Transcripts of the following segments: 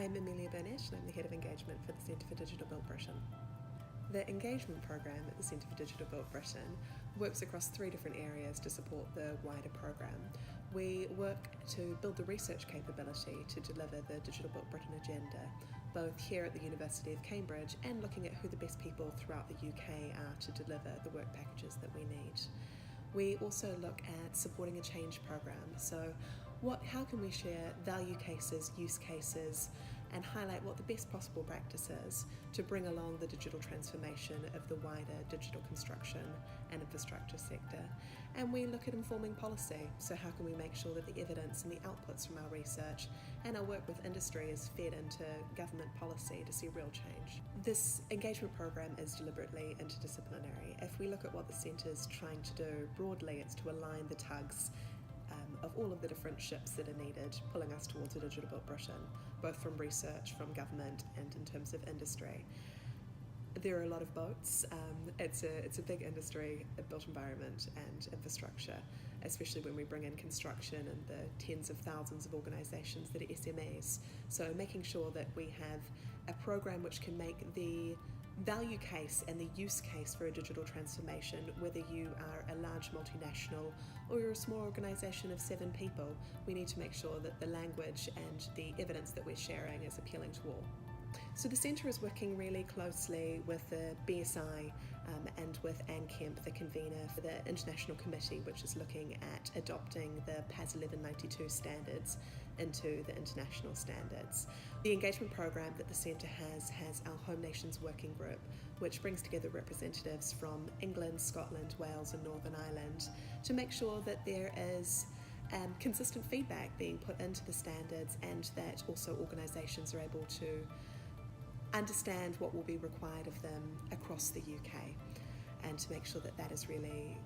I'm Amelia Burnett and I'm the Head of Engagement for the Centre for Digital Built Britain. The engagement program at the Centre for Digital Built Britain works across 3 different areas to support the wider program. We work to build the research capability to deliver the Digital Built Britain agenda, both here at the University of Cambridge and looking at who the best people throughout the UK are to deliver the work packages that we need. We also look at supporting a change program. So how can we share value cases, use cases, and highlight what the best possible practice is to bring along the digital transformation of the wider digital construction and infrastructure sector. And we look at informing policy. So how can we make sure that the evidence and the outputs from our research and our work with industry is fed into government policy to see real change. This engagement program is deliberately interdisciplinary. If we look at what the Centre's trying to do broadly, it's to align the tugs of all of the different ships that are needed, pulling us towards a digital built Britain, both from research, from government, and in terms of industry. There are a lot of boats. It's a big industry, a built environment and infrastructure, especially when we bring in construction and the tens of thousands of organisations that are SMEs. So making sure that we have a program which can make the value case and the use case for a digital transformation, whether you are a large multinational or you're a small organisation of 7 people, we need to make sure that the language and the evidence that we're sharing is appealing to all. So the Centre is working really closely with the BSI and with Anne Kemp, the convener for the International Committee, which is looking at adopting the PAS 1192 standards into the international standards. The engagement program that the Centre has our Home Nations Working Group, which brings together representatives from England, Scotland, Wales and Northern Ireland to make sure that there is consistent feedback being put into the standards and that also organisations are able to understand what will be required of them across the UK and to make sure that that is really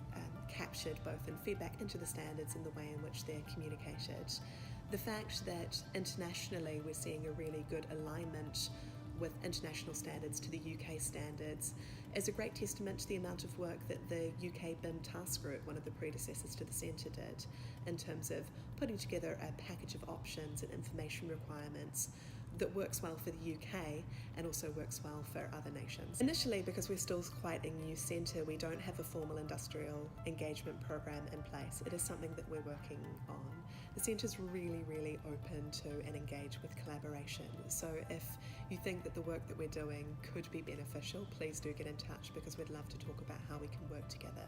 captured both in feedback into the standards and the way in which they're communicated. The fact that internationally we're seeing a really good alignment with international standards to the UK standards is a great testament to the amount of work that the UK BIM Task Group, one of the predecessors to the Centre, did in terms of putting together a package of options and information requirements that works well for the UK and also works well for other nations. Initially, because we're still quite a new centre, we don't have a formal industrial engagement program in place. It is something that we're working on. The Centre's really open to and engage with collaboration. So if you think that the work that we're doing could be beneficial, please do get in touch because we'd love to talk about how we can work together.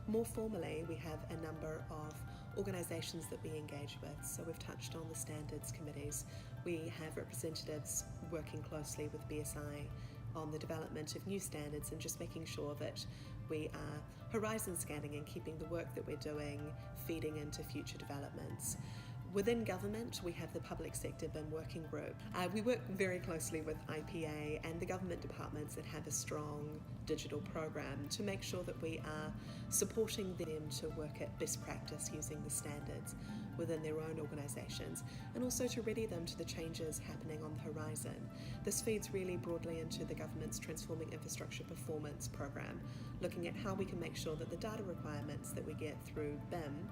More formally, we have a number of organisations that we engage with. So we've touched on the standards committees. We have representatives working closely with BSI on the development of new standards and just making sure that we are horizon scanning and keeping the work that we're doing feeding into future developments. Within government, we have the Public Sector BIM Working Group. We work very closely with IPA and the government departments that have a strong digital program to make sure that we are supporting them to work at best practice using the standards within their own organisations and also to ready them to the changes happening on the horizon. This feeds really broadly into the government's Transforming Infrastructure Performance program, looking at how we can make sure that the data requirements that we get through BIM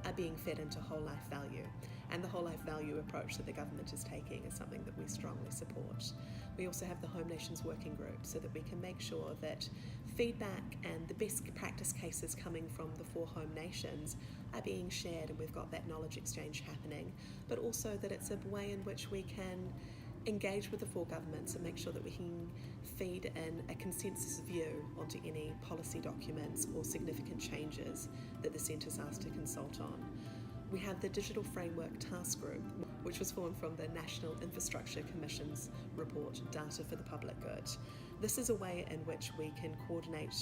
are being fed into whole life value. And the whole life value approach that the government is taking is something that we strongly support. We also have the Home Nations Working Group so that we can make sure that feedback and the best practice cases coming from the 4 home nations are being shared and we've got that knowledge exchange happening, but also that it's a way in which we can engage with the 4 governments and make sure that we can feed in a consensus view onto any policy documents or significant changes that the Centre's asked to consult on. We have the Digital Framework Task Group, which was formed from the National Infrastructure Commission's report, Data for the Public Good. This is a way in which we can coordinate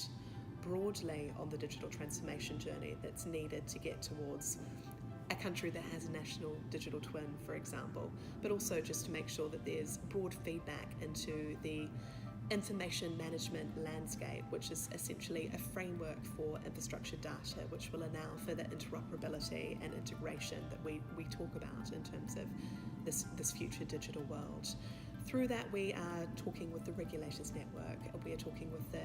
broadly on the digital transformation journey that's needed to get towards a country that has a national digital twin, for example, but also just to make sure that there's broad feedback into the information management landscape, which is essentially a framework for infrastructure data, which will allow for the interoperability and integration that we talk about in terms of this future digital world. Through that, we are talking with the Regulators Network, we are talking with the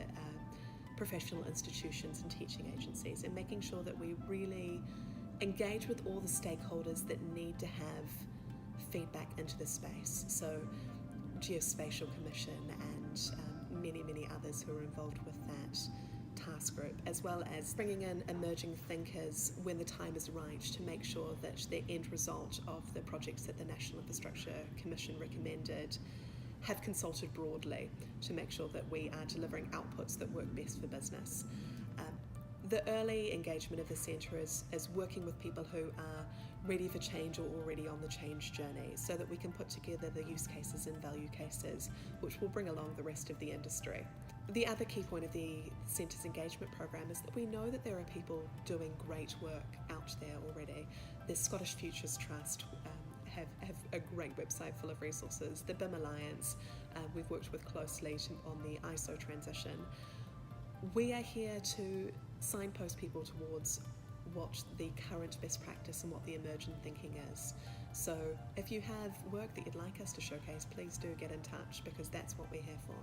professional institutions and teaching agencies and making sure that we really engage with all the stakeholders that need to have feedback into the space. So Geospatial Commission and many others who are involved with that task group, as well as bringing in emerging thinkers when the time is right to make sure that the end result of the projects that the National Infrastructure Commission recommended have consulted broadly to make sure that we are delivering outputs that work best for business. The early engagement of the centre is working with people who are ready for change or already on the change journey, so that we can put together the use cases and value cases which will bring along the rest of the industry. The other key point of the Centre's engagement program is that we know that there are people doing great work out there already. The Scottish Futures Trust have a great website full of resources. The BIM Alliance, we've worked with closely on the ISO transition. We are here to signpost people towards what the current best practice and what the emergent thinking is. So if you have work that you'd like us to showcase, please do get in touch, because that's what we're here for.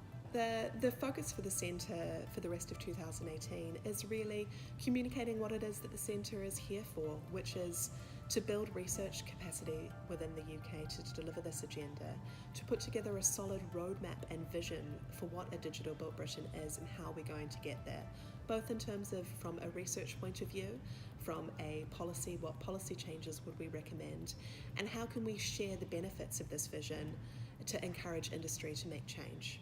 The focus for the Centre for the rest of 2018 is really communicating what it is that the Centre is here for, which is to build research capacity within the UK to deliver this agenda, to put together a solid roadmap and vision for what a digital built Britain is and how we're going to get there, both in terms of from a research point of view, from a policy, what policy changes would we recommend, and how can we share the benefits of this vision to encourage industry to make change.